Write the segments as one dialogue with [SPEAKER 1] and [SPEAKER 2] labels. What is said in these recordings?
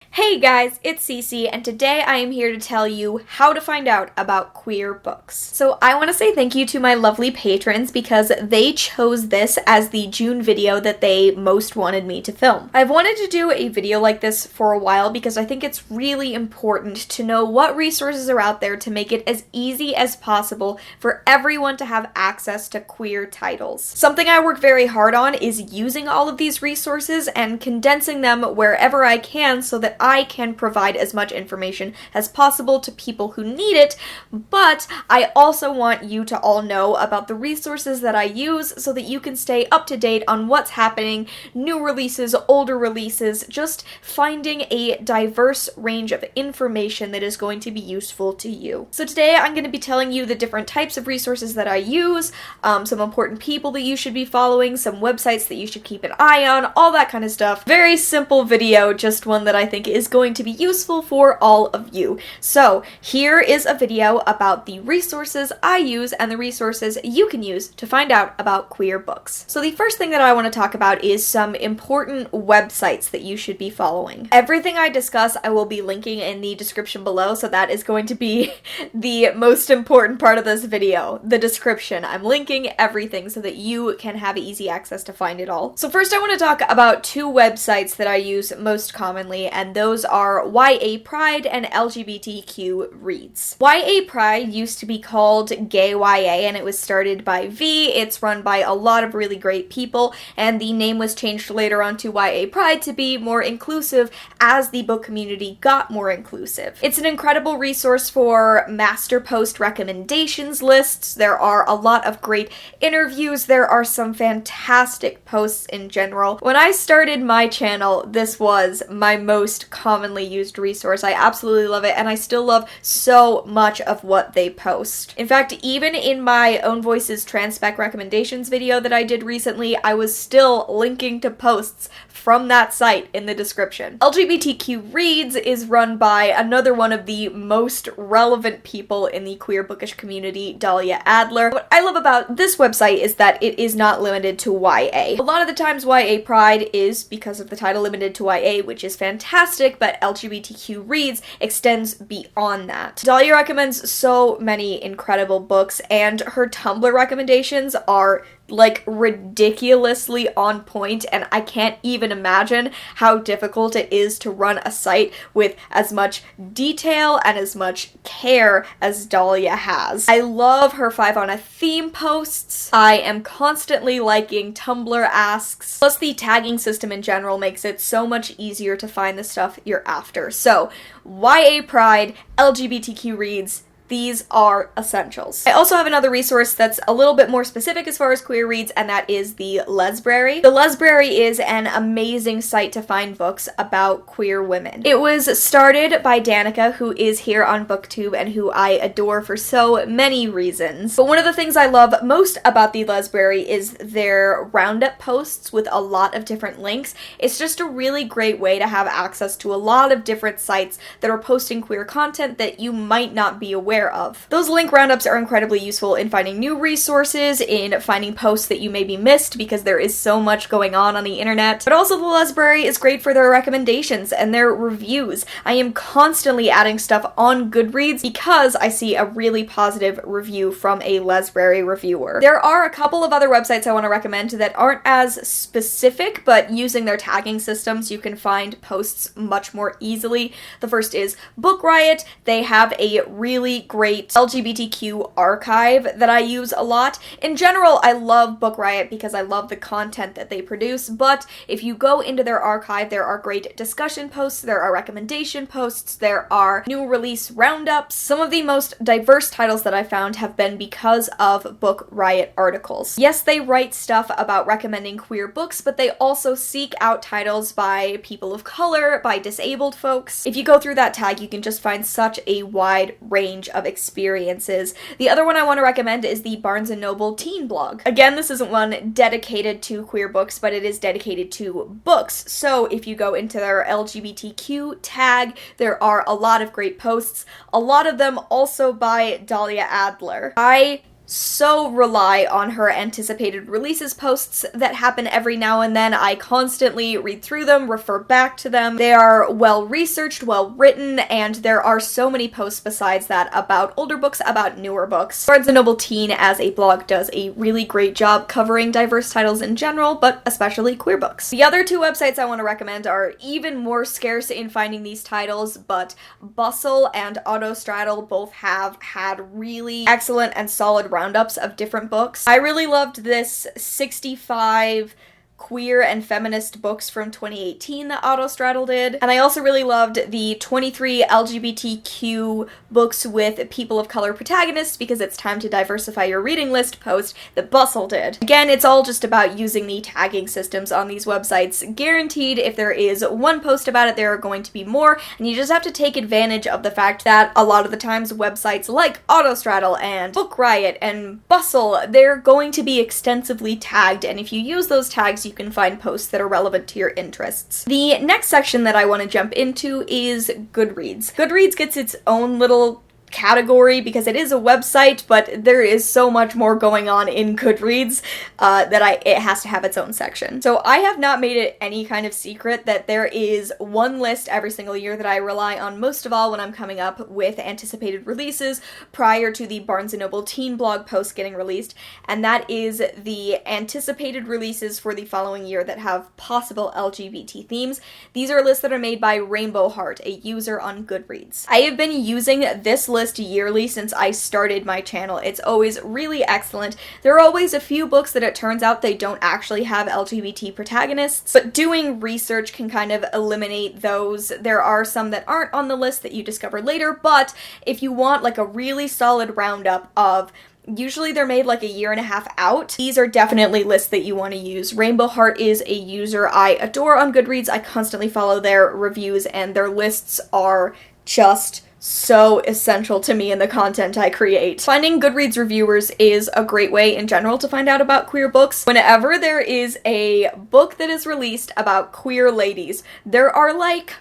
[SPEAKER 1] Hey guys, it's Cece, and today I am here to tell you how to find out about queer books. So I want to say thank you to my lovely patrons because they chose this as the June video that they most wanted me to film. I've wanted to do a video like this for a while because I think it's really important to know what resources are out there to make it as easy as possible for everyone to have access to queer titles. Something I work very hard on is using all of these resources and condensing them wherever I can so that I can provide as much information as possible to people who need it, but I also want you to all know about the resources that I use so that you can stay up to date on what's happening, new releases, older releases, just finding a diverse range of information that is going to be useful to you. So today I'm going to be telling you the different types of resources that I use, some important people that you should be following, some websites that you should keep an eye on, all that kind of stuff. Very simple video, just one that I think is going to be useful for all of you. So here is a video about the resources I use and the resources you can use to find out about queer books. So the first thing that I want to talk about is some important websites that you should be following. Everything I discuss I will be linking in the description below, so that is going to be the most important part of this video, the description. I'm linking everything so that you can have easy access to find it all. So first I want to talk about two websites that I use most commonly, and those are YA Pride and LGBTQ Reads. YA Pride used to be called Gay YA, and it was started by V. It's run by a lot of really great people, and the name was changed later on to YA Pride to be more inclusive as the book community got more inclusive. It's an incredible resource for master post recommendations lists. There are a lot of great interviews. There are some fantastic posts in general. When I started my channel, this was my most commonly used resource. I absolutely love it, and I still love so much of what they post. In fact, even in my Own Voices Transspec recommendations video that I did recently, I was still linking to posts from that site in the description. LGBTQ Reads is run by another one of the most relevant people in the queer bookish community, Dahlia Adler. What I love about this website is that it is not limited to YA. A lot of the times YA Pride is, because of the title, limited to YA, which is fantastic, but LGBTQ Reads extends beyond that. Dahlia recommends so many incredible books, and her Tumblr recommendations are like ridiculously on point, and I can't even imagine how difficult it is to run a site with as much detail and as much care as Dahlia has. I love her 5 on a Theme posts. I am constantly liking Tumblr asks. Plus the tagging system in general makes it so much easier to find the stuff you're after. So YA Pride, LGBTQ Reads, these are essentials. I also have another resource that's a little bit more specific as far as queer reads, and that is the Lesbrary. The Lesbrary is an amazing site to find books about queer women. It was started by Danica, who is here on BookTube and who I adore for so many reasons. But one of the things I love most about the Lesbrary is their roundup posts with a lot of different links. It's just a really great way to have access to a lot of different sites that are posting queer content that you might not be aware of. Those link roundups are incredibly useful in finding new resources, in finding posts that you maybe missed because there is so much going on the internet. But also the Lesbrary is great for their recommendations and their reviews. I am constantly adding stuff on Goodreads because I see a really positive review from a Lesbrary reviewer. There are a couple of other websites I want to recommend that aren't as specific, but using their tagging systems you can find posts much more easily. The first is BookRiot. They have a really great LGBTQ archive that I use a lot. In general, I love BookRiot because I love the content that they produce, but if you go into their archive, there are great discussion posts, there are recommendation posts, there are new release roundups. Some of the most diverse titles that I found have been because of BookRiot articles. Yes, they write stuff about recommending queer books, but they also seek out titles by people of color, by disabled folks. If you go through that tag, you can just find such a wide range of experiences. The other one I want to recommend is the Barnes & Noble teen blog. Again, this isn't one dedicated to queer books, but it is dedicated to books. So if you go into their LGBTQ tag, there are a lot of great posts, a lot of them also by Dahlia Adler. I so rely on her anticipated releases posts that happen every now and then. I constantly read through them, refer back to them. They are well researched, well written, and there are so many posts besides that about older books, about newer books. Barnes & Noble Teen as a blog does a really great job covering diverse titles in general, but especially queer books. The other two websites I want to recommend are even more scarce in finding these titles, but Bustle and Autostraddle both have had really excellent and solid roundups of different books. I really loved this 65 queer and feminist books from 2018 that Autostraddle did. And I also really loved the 23 LGBTQ books with people of color protagonists because it's time to diversify your reading list post that Bustle did. Again, it's all just about using the tagging systems on these websites. Guaranteed, if there is one post about it, there are going to be more, and you just have to take advantage of the fact that a lot of the times websites like Autostraddle and BookRiot and Bustle, they're going to be extensively tagged, and if you use those tags, you can find posts that are relevant to your interests. The next section that I want to jump into is Goodreads. Goodreads gets its own little category because it is a website, but there is so much more going on in Goodreads that it has to have its own section. So I have not made it any kind of secret that there is one list every single year that I rely on most of all when I'm coming up with anticipated releases prior to the Barnes & Noble Teen blog post getting released, and that is the anticipated releases for the following year that have possible LGBT themes. These are lists that are made by Rainbowheart, a user on Goodreads. I have been using this list yearly since I started my channel. It's always really excellent. There are always a few books that it turns out they don't actually have LGBT protagonists, but doing research can kind of eliminate those. There are some that aren't on the list that you discover later, but if you want like a really solid roundup of usually they're made like a year and a half out, these are definitely lists that you want to use. Rainbowheart is a user I adore on Goodreads. I constantly follow their reviews and their lists are just so essential to me in the content I create. Finding Goodreads reviewers is a great way in general to find out about queer books. Whenever there is a book that is released about queer ladies, there are like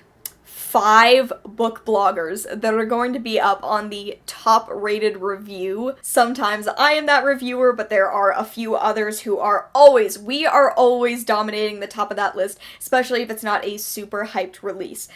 [SPEAKER 1] 5 book bloggers that are going to be up on the top rated review. Sometimes I am that reviewer, but there are a few others who are we are always dominating the top of that list, especially if it's not a super hyped release.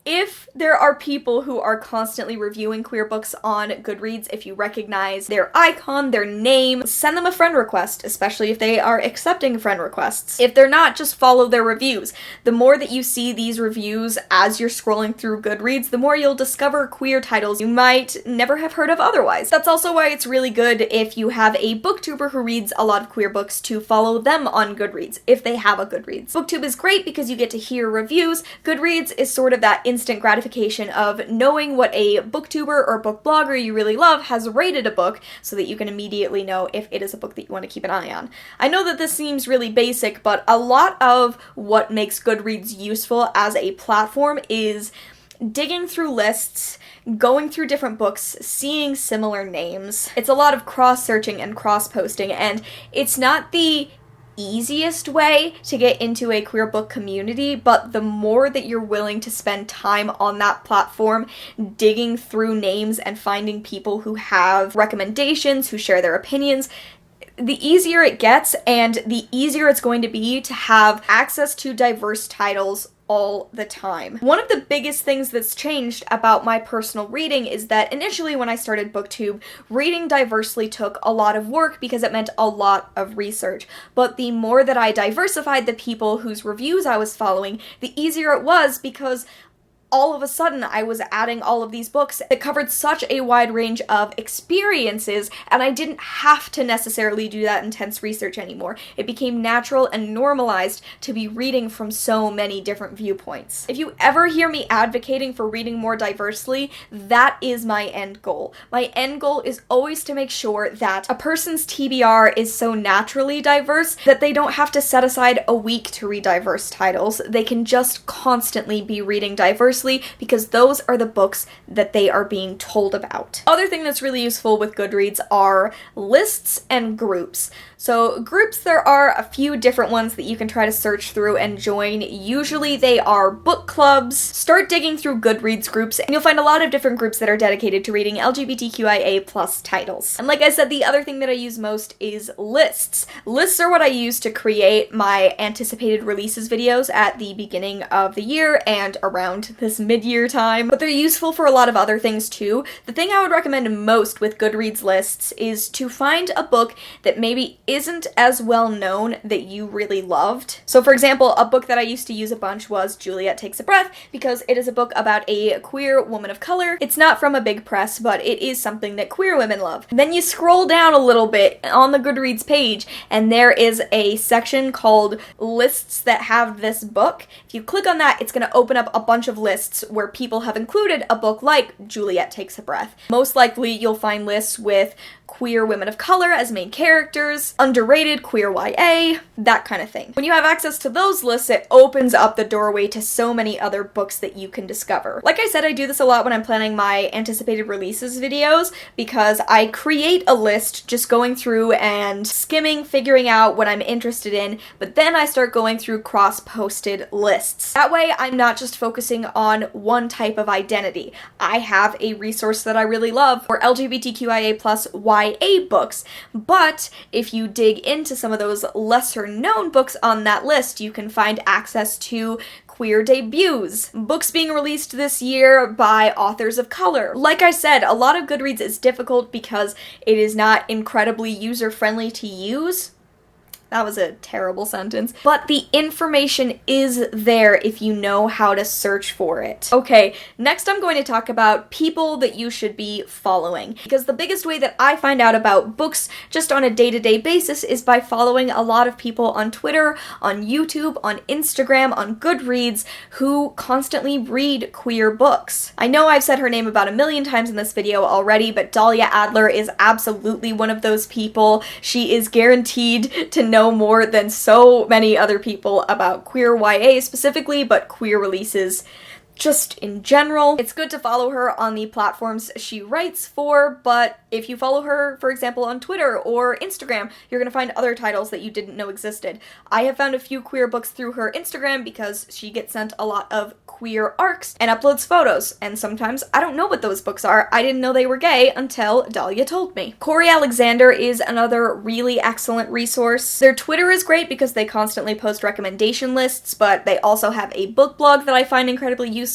[SPEAKER 1] If there are people who are constantly reviewing queer books on Goodreads, if you recognize their icon, their name, send them a friend request, especially if they are accepting friend requests. If they're not, just follow their reviews. The more that you see these reviews as you're scrolling through Goodreads, the more you'll discover queer titles you might never have heard of otherwise. That's also why it's really good if you have a booktuber who reads a lot of queer books to follow them on Goodreads, if they have a Goodreads. Booktube is great because you get to hear reviews. Goodreads is sort of that instant gratification of knowing what a booktuber or book blogger you really love has rated a book so that you can immediately know if it is a book that you want to keep an eye on. I know that this seems really basic, but a lot of what makes Goodreads useful as a platform is digging through lists, going through different books, seeing similar names. It's a lot of cross-searching and cross-posting, and it's not the easiest way to get into a queer book community, but the more that you're willing to spend time on that platform digging through names and finding people who have recommendations, who share their opinions, the easier it gets and the easier it's going to be to have access to diverse titles all the time. One of the biggest things that's changed about my personal reading is that initially when I started BookTube, reading diversely took a lot of work because it meant a lot of research. But the more that I diversified the people whose reviews I was following, the easier it was because all of a sudden I was adding all of these books that covered such a wide range of experiences, and I didn't have to necessarily do that intense research anymore. It became natural and normalized to be reading from so many different viewpoints. If you ever hear me advocating for reading more diversely, that is my end goal. My end goal is always to make sure that a person's TBR is so naturally diverse that they don't have to set aside a week to read diverse titles. They can just constantly be reading diversely closely because those are the books that they are being told about. Other thing that's really useful with Goodreads are lists and groups. So groups, there are a few different ones that you can try to search through and join. Usually they are book clubs. Start digging through Goodreads groups and you'll find a lot of different groups that are dedicated to reading LGBTQIA+ titles. And like I said, the other thing that I use most is lists. Lists are what I use to create my anticipated releases videos at the beginning of the year and around this mid-year time, but they're useful for a lot of other things too. The thing I would recommend most with Goodreads lists is to find a book that maybe isn't as well known that you really loved. So for example, a book that I used to use a bunch was Juliet Takes a Breath because it is a book about a queer woman of color. It's not from a big press, but it is something that queer women love. Then you scroll down a little bit on the Goodreads page and there is a section called lists that have this book. If you click on that, it's going to open up a bunch of lists where people have included a book like Juliet Takes a Breath. Most likely you'll find lists with queer women of color as main characters, underrated queer YA, that kind of thing. When you have access to those lists, it opens up the doorway to so many other books that you can discover. Like I said, I do this a lot when I'm planning my anticipated releases videos because I create a list just going through and skimming, figuring out what I'm interested in, but then I start going through cross-posted lists. That way, I'm not just focusing on one type of identity. I have a resource that I really love for LGBTQIA+ YA books, but if you dig into some of those lesser known books on that list, you can find access to queer debuts, books being released this year by authors of color. Like I said, a lot of Goodreads is difficult because it is not incredibly user-friendly to use. That was a terrible sentence. But the information is there if you know how to search for it. Okay, next I'm going to talk about people that you should be following. Because the biggest way that I find out about books just on a day-to-day basis is by following a lot of people on Twitter, on YouTube, on Instagram, on Goodreads, who constantly read queer books. I know I've said her name about 1,000,000 times in this video already, but Dahlia Adler is absolutely one of those people. She is guaranteed to know more than so many other people about queer YA specifically, but queer releases just in general. It's good to follow her on the platforms she writes for, but if you follow her, for example, on Twitter or Instagram, you're gonna find other titles that you didn't know existed. I have found a few queer books through her Instagram because she gets sent a lot of queer arcs and uploads photos, and sometimes I don't know what those books are. I didn't know they were gay until Dahlia told me. Corey Alexander is another really excellent resource. Their Twitter is great because they constantly post recommendation lists, but they also have a book blog that I find incredibly useful.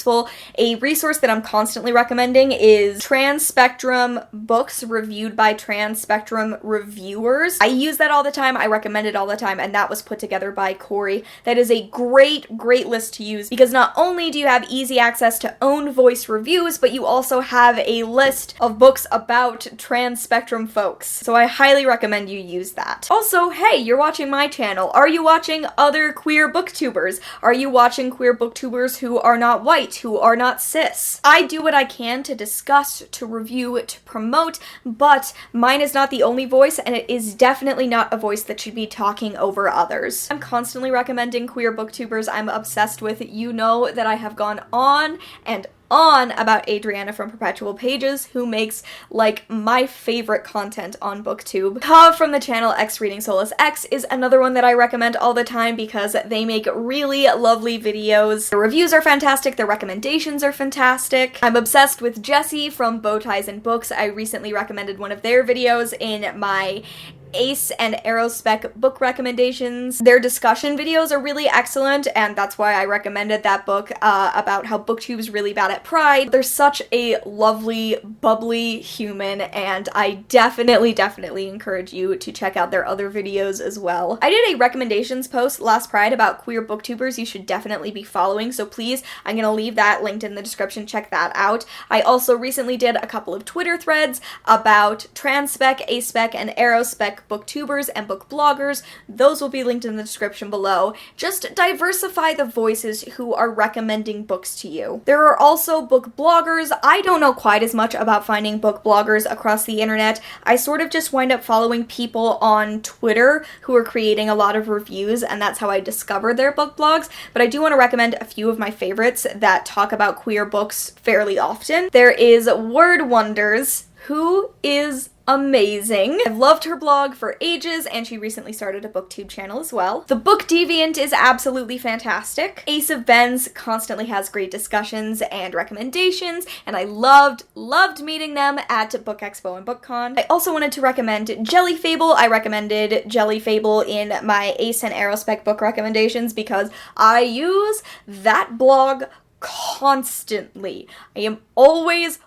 [SPEAKER 1] A resource that I'm constantly recommending is Trans Spectrum Books reviewed by Trans Spectrum reviewers. I use that all the time, I recommend it all the time, and that was put together by Corey. That is a great list to use because not only do you have easy access to own voice reviews, but you also have a list of books about trans spectrum folks. So I highly recommend you use that. Also, hey, you're watching my channel. Are you watching other queer booktubers? Are you watching queer booktubers who are not white, who are not cis? I do what I can to discuss, to review, to promote, but mine is not the only voice, and it is definitely not a voice that should be talking over others. I'm constantly recommending queer booktubers I'm obsessed with. You know that I have gone on and on about Adriana from Perpetual Pages, who makes like my favorite content on BookTube. Ka from the channel X Reading Solace X is another one that I recommend all the time because they make really lovely videos. Their reviews are fantastic, their recommendations are fantastic. I'm obsessed with Jessie from Bow Ties and Books. I recently recommended one of their videos in my Ace and Aerospec book recommendations. Their discussion videos are really excellent, and that's why I recommended that book about how BookTube's really bad at pride. They're such a lovely, bubbly human, and I definitely encourage you to check out their other videos as well. I did a recommendations post last Pride about queer booktubers you should definitely be following, so please, I'm gonna leave that linked in the description, check that out. I also recently did a couple of Twitter threads about Transpec, Aspec, and Aerospec like booktubers and book bloggers. Those will be linked in the description below. Just diversify the voices who are recommending books to you. There are also book bloggers. I don't know quite as much about finding book bloggers across the internet. I sort of just wind up following people on Twitter who are creating a lot of reviews, and that's how I discovered their book blogs. But I do want to recommend a few of my favorites that talk about queer books fairly often. There is Word Wonders, who is amazing. I've loved her blog for ages, and she recently started a BookTube channel as well. The Book Deviant is absolutely fantastic. Ace of Bens constantly has great discussions and recommendations, and I loved meeting them at Book Expo and BookCon. I also wanted to recommend Jelly Fable. I recommended Jelly Fable in my Ace and Aerospec book recommendations because I use that blog constantly. I am always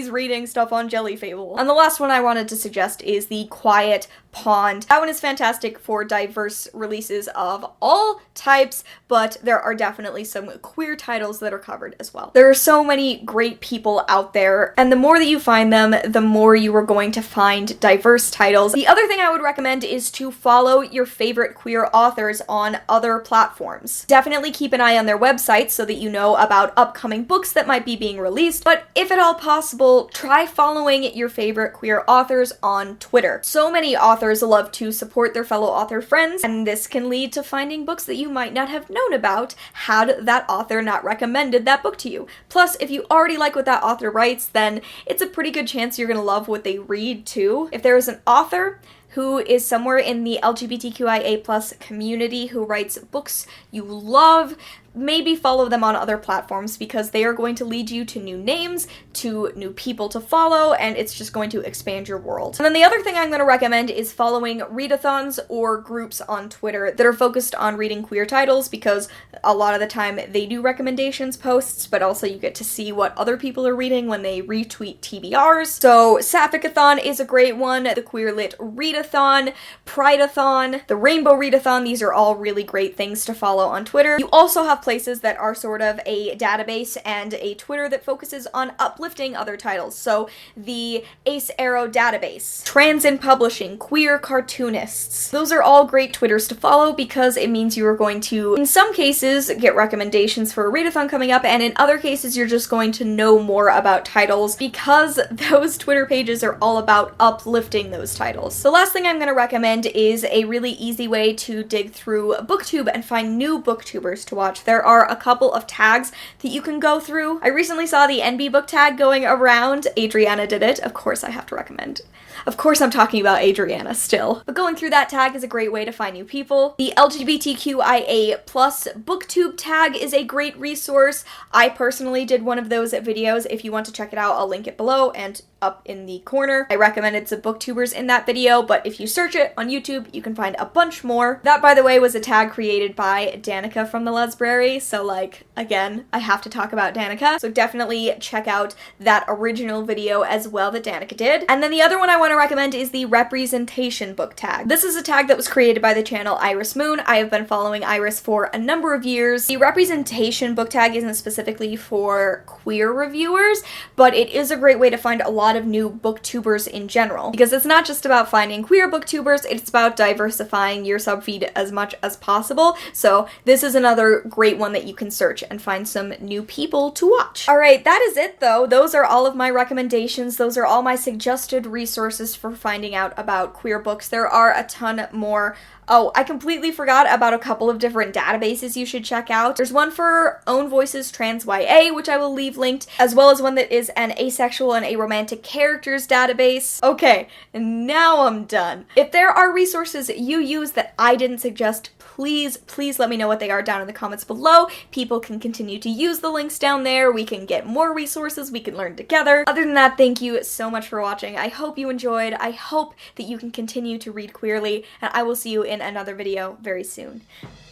[SPEAKER 1] reading stuff on Jelly Fable. And the last one I wanted to suggest is The Quiet Pond. That one is fantastic for diverse releases of all types, but there are definitely some queer titles that are covered as well. There are so many great people out there, and the more that you find them, the more you are going to find diverse titles. The other thing I would recommend is to follow your favorite queer authors on other platforms. Definitely keep an eye on their websites so that you know about upcoming books that might be being released, but if at all possible, try following your favorite queer authors on Twitter. So many authors love to support their fellow author friends, and this can lead to finding books that you might not have known about had that author not recommended that book to you. Plus, if you already like what that author writes, then it's a pretty good chance you're gonna love what they read too. If there is an author who is somewhere in the LGBTQIA+ community who writes books you love, maybe follow them on other platforms because they are going to lead you to new names, to new people to follow, and it's just going to expand your world. And then the other thing I'm going to recommend is following readathons or groups on Twitter that are focused on reading queer titles, because a lot of the time they do recommendations posts, but also you get to see what other people are reading when they retweet TBRs. So Sapphicathon is a great one, the Queer Lit Readathon, Prideathon, the Rainbow Readathon. These are all really great things to follow on Twitter. You also have places that are sort of a database and a Twitter that focuses on uplifting other titles. So the Ace Arrow database, Trans in Publishing, Queer Cartoonists. Those are all great Twitters to follow because it means you are going to, in some cases, get recommendations for a readathon coming up, and in other cases you're just going to know more about titles because those Twitter pages are all about uplifting those titles. The last thing I'm going to recommend is a really easy way to dig through BookTube and find new booktubers to watch. There are a couple of tags that you can go through. I recently saw the NB book tag going around. Adriana did it. Of course I have to recommend. Of course I'm talking about Adriana still. But going through that tag is a great way to find new people. The LGBTQIA+ booktube tag is a great resource. I personally did one of those videos. If you want to check it out, I'll link it below and up in the corner. I recommended some booktubers in that video, but if you search it on YouTube, you can find a bunch more. That, by the way, was a tag created by Danica from the Lesbrary, so like, again, I have to talk about Danica, so definitely check out that original video as well that Danica did. And then the other one I want to recommend is the representation book tag. This is a tag that was created by the channel Iris Moon. I have been following Iris for a number of years. The representation book tag isn't specifically for queer reviewers, but it is a great way to find a lot of new booktubers in general, because it's not just about finding queer booktubers, it's about diversifying your subfeed as much as possible. So this is another great one that you can search and find some new people to watch. Alright, that is it though. Those are all of my recommendations. Those are all my suggested resources for finding out about queer books. There are a ton more. Oh, I completely forgot about a couple of different databases you should check out. There's one for Own Voices Trans YA, which I will leave linked, as well as one that is an asexual and aromantic characters database. Okay, now I'm done. If there are resources you use that I didn't suggest, please let me know what they are down in the comments below. People can continue to use the links down there. We can get more resources. We can learn together. Other than that, thank you so much for watching. I hope you enjoyed. I hope that you can continue to read queerly, and I will see you in another video very soon.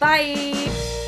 [SPEAKER 1] Bye!